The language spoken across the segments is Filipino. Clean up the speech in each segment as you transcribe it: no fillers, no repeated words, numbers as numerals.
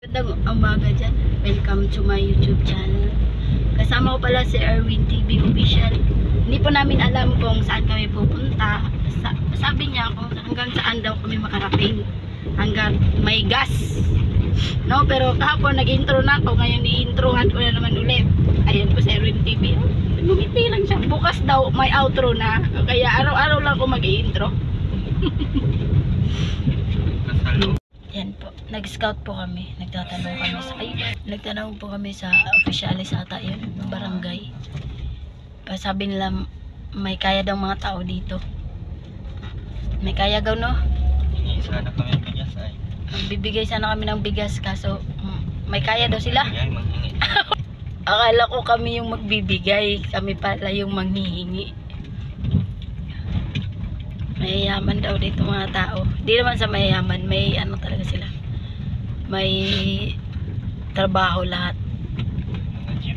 Magandang umaga dyan. Welcome to my YouTube channel. Kasama ko pala si Erwin TV Official. Hindi po namin alam kung saan kami pupunta. Sabi niya kung hanggang saan daw kami makarating. Hanggang may gas. No, pero kahapon nag-intro na ako. Ngayon i-introhan ko na naman ulit. Ayan po si Erwin TV. Lumiti lang siya. Bukas daw may outro na. Kaya araw-araw lang ako mag-i-intro. Yan po. Nag-scout po kami. Nagtanong po kami sa officialis ata yun, barangay. Sabi nila may kaya daw mga tao dito. May kaya daw, no? Bibigay sana kami ng bigas ay. Bibigay sana kami ng bigas kaso may kaya daw sila. Manghingi. Akala ko kami yung magbibigay. Kami pala yung manghihingi. Mayayaman daw dito mga tao. Hindi naman sa mayayaman, may ano talaga sila. May trabaho lahat. Mga jeep.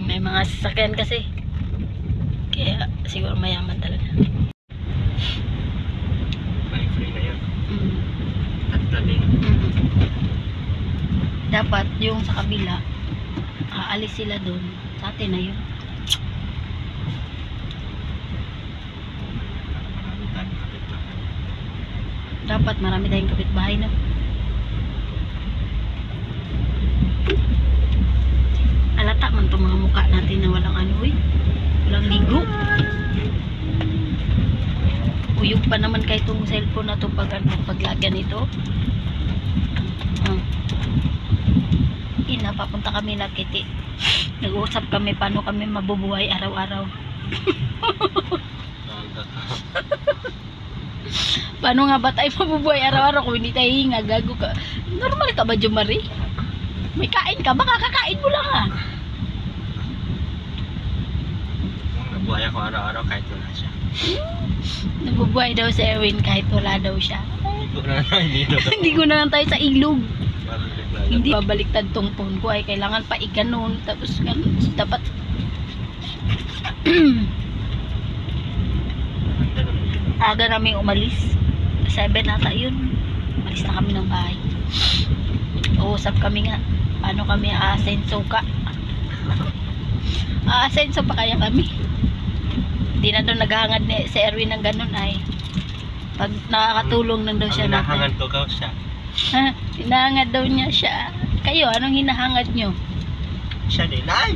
May mga sasakyan kasi. Kaya siguro mayaman talaga. May free na yun. At Dapat yung sa kabila, aalis sila doon. Sa atin na yun. Dapat marami tayong kapitbahay na. Alata man itong mga mukha natin na walang ano eh. Walang ligo. Uyog pa naman kahit itong cellphone na ito paglagyan ito. Papunta kami na Kiti. Nag-uusap kami paano kami mabubuhay araw-araw. Paano nga ba tayo mabubuhay araw-araw kung hindi tayo hinga? Gago ka. Normal ka ba, Jumari? May kain ka? Baka kakain mo lang ha. Nabuhay ako araw-araw kahit wala siya. Nabubuhay daw si Erwin kahit wala daw siya. Hindi ko na lang tayo sa ilog. Hindi babaliktad tong phone ko ay kailangan pa iganon. Tapos dapat aga namin umalis. 7 ata yun. Umalis na kami ng bahay. Uusap kami nga. Paano kami aasenso ka? Aasenso pa kaya kami? Hindi na doon naghahangad si Erwin ng ganun ay. Pag nakakatulong lang daw siya natin. Hinahangad ko daw siya. Hinahangad daw niya siya. Kayo, anong hinahangad nyo? Siya din ay.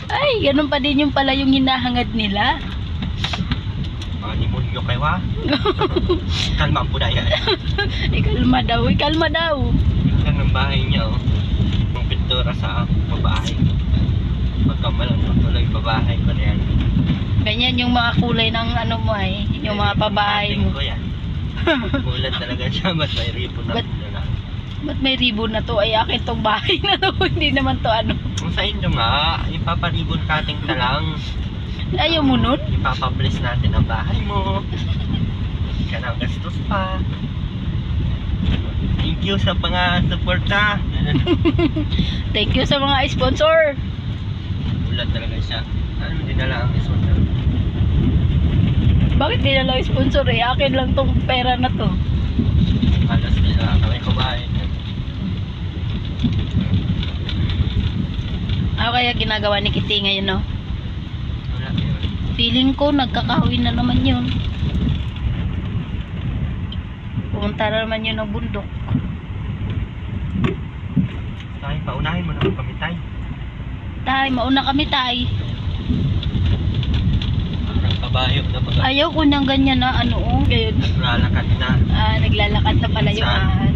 Ay, ganun pa din yung pala yung hinahangad nila. Mga demonyo kayo ha. Kalma po na yan. Ikalma daw, ikalma daw. Yan ang bahay niya oh. Yung pintura sa babahay. Pagkamalang tuloy babahay ko na yan. Ganyan yung mga kulay ng ano mo ay. Yung mga pabahay mo. Ko yan. Kulat talaga siya. Ba't may ribbon na lang. Ba't may ribbon na to? Ay akin tong bahay na to. Hindi naman to ano. Kung sa inyo nga, ipaparibon cutting na lang. Ayaw mo nun? Ipapabless natin ang bahay mo. Hindi ka na gastos pa. Thank you sa mga suporta. Thank you sa mga sponsor. Ulat talaga siya. Ano dinala ang sponsor? Bakit di na lang sponsor eh? Akin lang tong pera na to. Alas nila kami kumain. Ano kaya ginagawa ni Kitty ngayon, no? Wala yun. Feeling ko nagkakahawin na naman yun. Pumunta na naman yun ng bundok. Tay, paunahin mo naman kami, Tay. Tay, mauna kami, Tay. Parang kabayo na pag Ayaw ko nang ganyan na ano, oh. Gayon. naglalakad na. Naglalakad na pala yung Saan? ahas.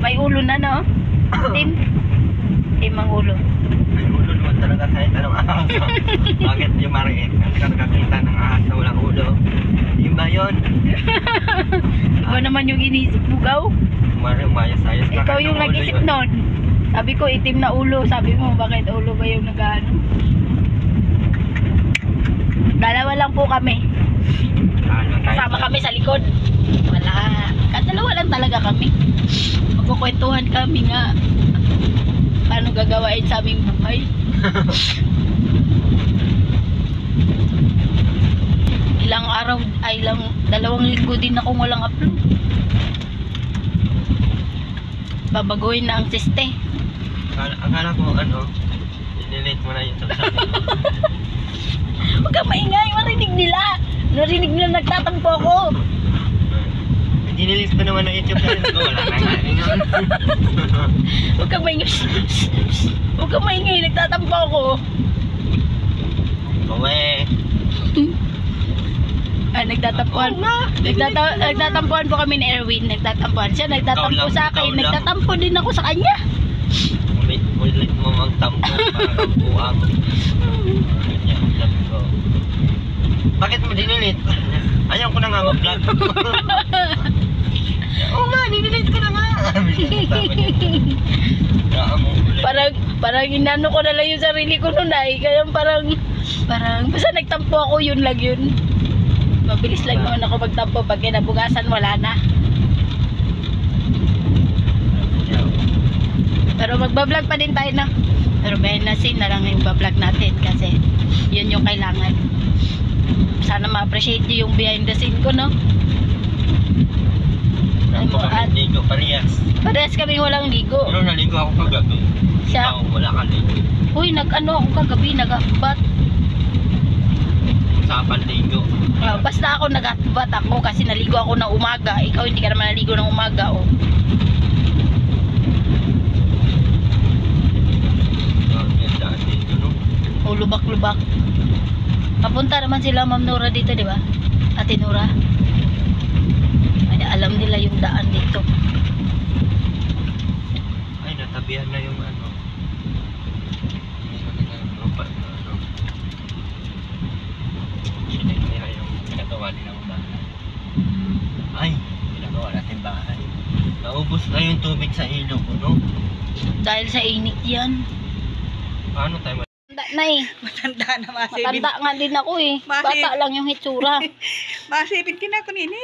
May ulo na, no? Tim. Tim ang ulo. May ulo naman talaga kahit anong ahas. Bakit yung mariin? Kasi ka nakakita ng ahas na walang ulo. Yung ba yun? Iba naman yung inisip mo, Gaw. Umayos-ayos na. Ikaw yung nag-isip nun. Sabi ko, itim na ulo. Sabi mo, bakit ulo ba yung nag-ano? Dalawa lang po kami. Kasama kami sa likod. Wala. Dalawa lang talaga kami. Magkukwentuhan kami nga. Paano gagawain sa aming buhay. Ilang araw, ay ilang, 2 linggo din akong walang upload. babaguhin na ang siste. Akala ko ano, i-delete mo na yung channel ko. Huwag kang maingay, marinig nila. Narinig nila nagtatampo ako. I-delete ko naman ang YouTube channel ko. Wala na nga. Yun. Huwag kang maingay. Huwag kang maingay, nagtatampo ako. Uwe. Nagtatampuan. Nagtatampuan po kami ni Erwin. Nagtatampuan siya, nagtatampo sa akin. ikaw lang. Nagtatampo din ako sa kanya. Ulit mo magtampo para buang. Ganyan, sabi ko. Bakit mo dinilit? Ayaw ko na nga mag-vlog. Oo nga, dinilit ko na nga. Parang inano ko na lang yung sarili ko nun ay. Kaya parang basta nagtampo ako, yun lang yun. Mabilis lang naman ako magtampo. Pag kinabukasan, wala na. Pero magbablog pa din tayo na. Pero behind the scene na lang yung bablog natin. Kasi yun yung kailangan. Sana ma-appreciate nyo yung behind the scene ko, no? Ako kami ligo, parehas. Parehas kami walang ligo. Pero naligo ako kagabi. Siya. Ikaw, wala ka ligo. Uy, nag-ano ako kagabi, nag-afbat. Sa panligo. Basta ako nag-afbat ako kasi naligo ako ng umaga. Ikaw hindi ka naman naligo ng umaga, oh. Daan dito, no? O, lubak-lubak. Papunta naman sila Ma'am Nora dito, di ba? Ate Nora. Ay, alam nila yung daan dito. Ay, natabihan na yung ano. Sinigmira yung pinagawa nilang bahay. Ay, pinagawa natin bahay. Naubos na yung tubig sa ilog, no? Dahil sa init yan. Paano tayo Matanda na eh. Matanda na masipin. Matanda nga din ako eh. Bakit? Bata lang yung hitsura. Masipin ka na ako nini.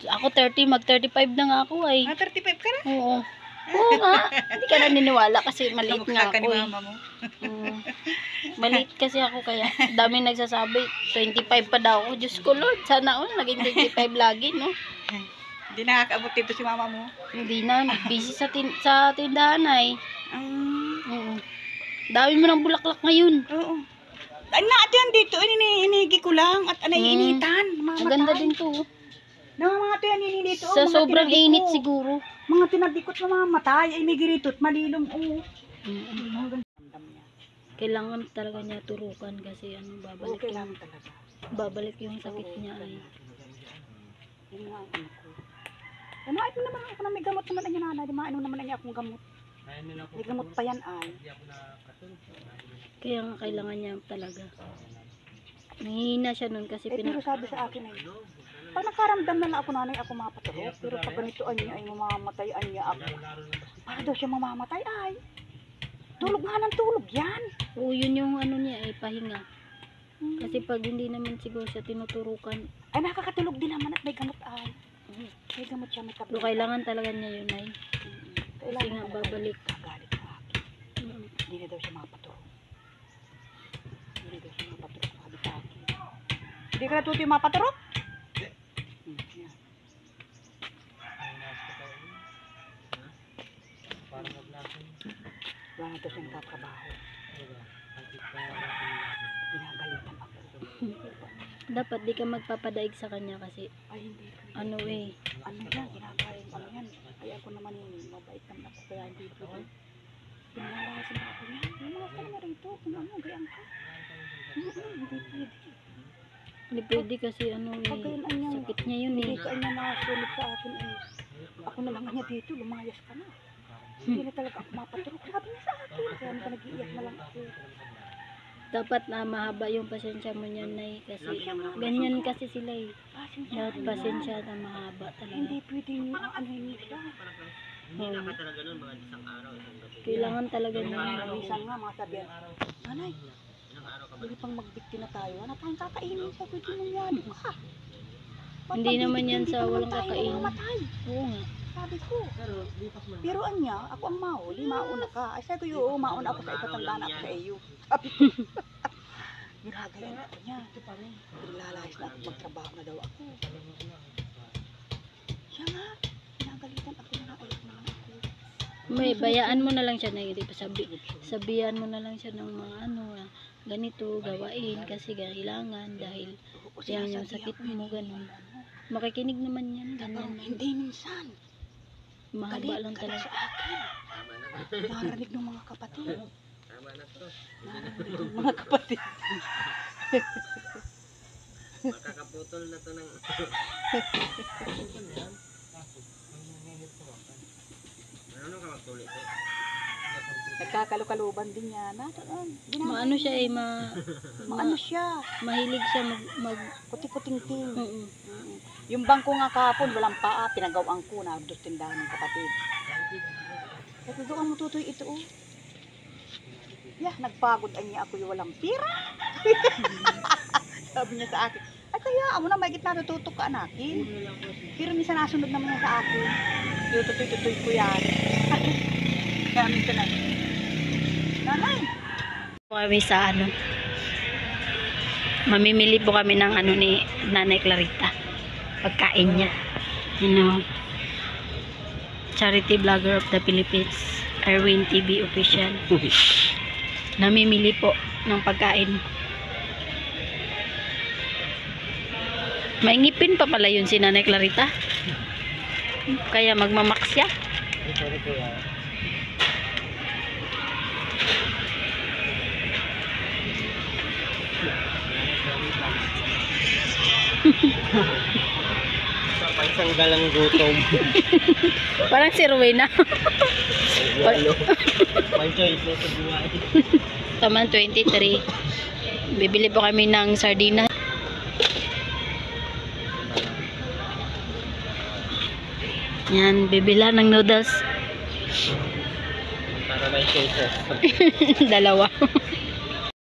Ako 30, mag-35 na nga ako ay. 35 ka na. Oo. Oo nga. Hindi ka naniniwala kasi maliit nga Kamukha ka ako ni eh. mama mo. Maliit kasi ako kaya. Dami nagsasabi, 25 pa daw ako. Diyos ko Lord, sana all naging 25 lagi, no? Hindi nakakaabot dito si mama mo. Hindi na, busy sa tindahan ay. Oo. Dami mo ng bulaklak ngayon. Oo. Ano na ito yan dito, inigi ko lang at iniinitan. Ang ganda din to. Mga ito yan dito. Sa sobrang init siguro. Mga tinadikot na mga matay, ay may girito at malilom. Kailangan talaga niya turukan kasi ano, babalik Okay yung, lang talaga. babalik yung sakit niya ay. Yun nga, ano ko. Ano, ito naman ako na may gamot naman ang yan, nanay. Mainom naman niya akong gamot. May gamot pa yan ay. Kaya nga kailangan niya talaga. Nahihina siya nun kasi Pero sabi sa akin ay, pag nakaramdam na ako nanay, ako mapatulog. Pero pag ganito niya ay mamamatay niya ako. Para daw siya mamamatay ay. Tulog nga ng tulog yan. Oo, yun yung ano niya ay pahinga. Kasi pag hindi naman siguro siya tinuturukan, Ay nakakatulog din naman at may gamot ay. May gamot siya, may pero tablet. kailangan talaga niya yun ay. Kasi nga babalik. Kagalit sa akin. Hindi na daw siya mapatulog. Hindi na daw siya mapatulog. Sabi sa akin. Hindi ka natuto yung mapatulog? Yan. Wala na daw siyang tatrabaho. Ginagalitan ako. Dapat di ka magpapadaig sa kanya kasi Ay hindi. ano eh. Ano yan? Ginagaling ano yan? Ay ako naman yun. Mabait naman ako. Kaya hindi pwede. Pinalasin ako yan. Lumakas ka naman rito. Kung ano, gayang ka. Hindi pwede. Hindi pwede kasi ano Pag eh. ganyan niya. Sakit niya yun Hindi eh. ka niya nakasunod sa akin eh. Ako na lang niya dito. Lumayas ka na. Hindi na talaga ako mapatulog. Sabi niya sa akin. Kaya naman nag-iiyak na lang ako. Dapat na mahaba yung pasensya mo niyan na kasi ganyan kasi sila eh. Dapat pasensya na mahaba Hindi talaga. pwedeng ano niya siya. Hindi na ka talaga nun, mga isang araw. Kailangan talaga niya. Minsan nga mga sabihan. Nanay, hindi pang magbikti na tayo. Ano tayong kakainin sa pwede mong yan? Ba't Hindi naman magbibikti? yan Hindi sa pa naman walang tayo kakain. mamamatay. Oo nga. Sabi ko. Pero anya, ako ang mahuli, mauna ka. Ay sabi ko, oo, mauna ako sa itatanda na ako sa iyo. Sabi ko. Ginagaling ako niya. Nilalayas na ako, magtrabaho na daw ako. Siya nga, ginagalitan ako na naiyak naman ako. May bayaan mo na lang siya na hindi pa sabihan mo na lang siya ng mga ano na ganito gawain kasi kailangan dahil yan yung sakit mo ganun. Makikinig naman yan, ganyan. Hindi minsan. Mahaba lang talaga. Sa akin. Narinig ng mga kapatid. Narinig ng mga kapatid. Makakaputol na to ng... Ano ka magtulit eh? Nagkakalukaluban din niya. Maano siya eh, Maano siya. mahilig siya mag Kuti-kuting-ting. mm. Yung bangko nga kahapon, walang paa. Pinagawang ko na doon tindahan ng kapatid. Sabi doon ang mututoy ito oh. Yeah, nagpagod niya ako yung walang pira. Sabi niya sa akin, ay kaya amo na may gitna tututok ka anakin. Pero minsan nasunod naman niya sa akin. Yung tutoy-tutoy ko yan. Kaya minsan na, nanay. Kami sa ano, mamimili po kami ng ano ni Nanay Clarita, pagkain niya, you know, charity vlogger of the Philippines, Erwin TV official. Namimili po ng pagkain. May ngipin pa pala yun si Nanay Clarita, kaya magmamax siya. Sorry kuya. Isang galang gutom. Parang si Rowena. Walo. My choice na sa buhay. Taman 23. Bibili po kami ng sardinas. Yan, bibila ng noodles. Para may choices. Dalawa.